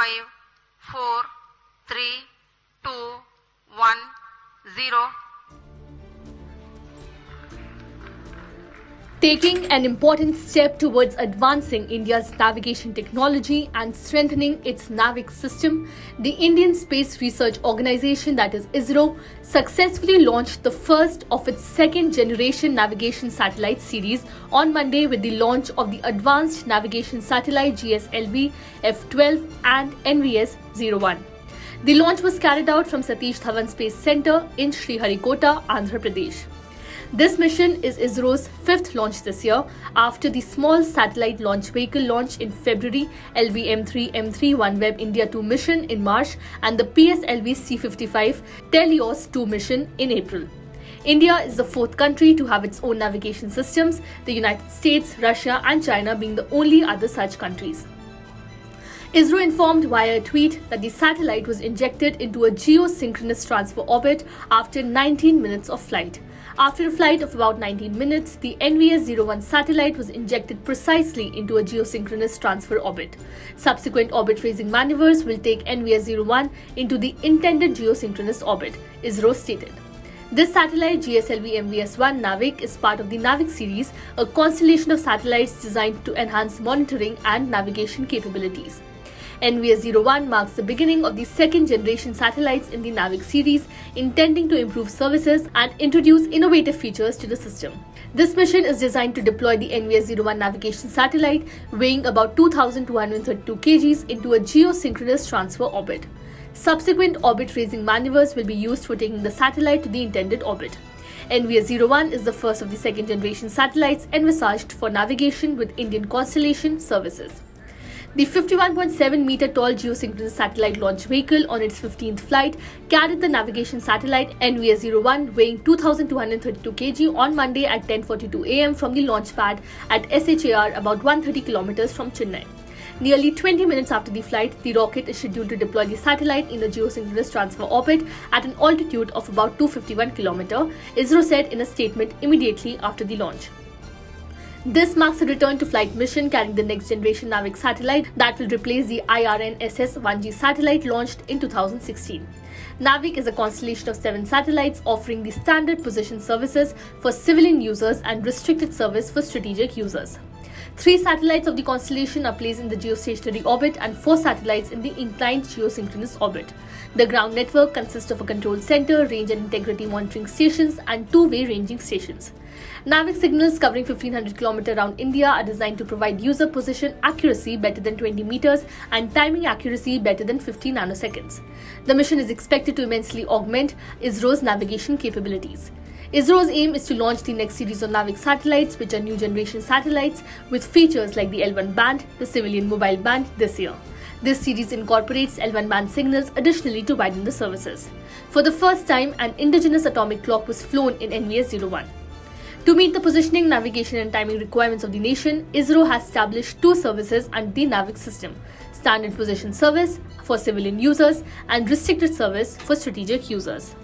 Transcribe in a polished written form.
5, 4, 3, 2, 1, 0. Taking an important step towards advancing India's navigation technology and strengthening its NavIC system, the Indian Space Research Organisation, that is ISRO, successfully launched the first of its second-generation navigation satellite series on Monday with the launch of the Advanced Navigation Satellite GSLV-F12 and NVS-01. The launch was carried out from Satish Dhawan Space Centre in Sriharikota, Andhra Pradesh. This mission is ISRO's fifth launch this year after the small satellite launch vehicle launch in February, LV-M3 OneWeb India 2 mission in March, and the PSLV-C55 Telios 2 mission in April. India is the fourth country to have its own navigation systems, the United States, Russia and China being the only other such countries. ISRO informed via a tweet that the satellite was injected into a geosynchronous transfer orbit after 19 minutes of flight. After a flight of about 19 minutes, the NVS-01 satellite was injected precisely into a geosynchronous transfer orbit. Subsequent orbit-raising maneuvers will take NVS-01 into the intended geosynchronous orbit, ISRO stated. This satellite, GSLV-MVS-01 NavIC, is part of the NavIC series, a constellation of satellites designed to enhance monitoring and navigation capabilities. NVS-01 marks the beginning of the second-generation satellites in the NavIC series, intending to improve services and introduce innovative features to the system. This mission is designed to deploy the NVS-01 navigation satellite, weighing about 2,232 kg, into a geosynchronous transfer orbit. Subsequent orbit-raising maneuvers will be used for taking the satellite to the intended orbit. NVS-01 is the first of the second-generation satellites envisaged for navigation with Indian constellation services. The 51.7-meter tall geosynchronous satellite launch vehicle on its 15th flight carried the navigation satellite NVS-01 weighing 2,232 kg on Monday at 10:42 am from the launch pad at SHAR about 130 kilometers from Chennai. Nearly 20 minutes after the flight, the rocket is scheduled to deploy the satellite in the geosynchronous transfer orbit at an altitude of about 251 km, ISRO said in a statement immediately after the launch. This marks a return to flight mission carrying the next generation NavIC satellite that will replace the IRNSS-1G satellite launched in 2016. NavIC is a constellation of 7 satellites offering the standard position services for civilian users and restricted service for strategic users. 3 satellites of the constellation are placed in the geostationary orbit and 4 satellites in the inclined geosynchronous orbit. The ground network consists of a control center, range and integrity monitoring stations, and 2-way ranging stations. NavIC signals covering 1,500 km around India are designed to provide user position accuracy better than 20 meters and timing accuracy better than 50 nanoseconds. The mission is expected to immensely augment ISRO's navigation capabilities. ISRO's aim is to launch the next series of NavIC satellites, which are new generation satellites with features like the L1 band, the civilian mobile band, this year. This series incorporates L1 band signals additionally to widen the services. For the first time, an indigenous atomic clock was flown in NVS-01. To meet the positioning, navigation and timing requirements of the nation, ISRO has established 2 services under the NavIC system: Standard Position Service for civilian users and Restricted Service for strategic users.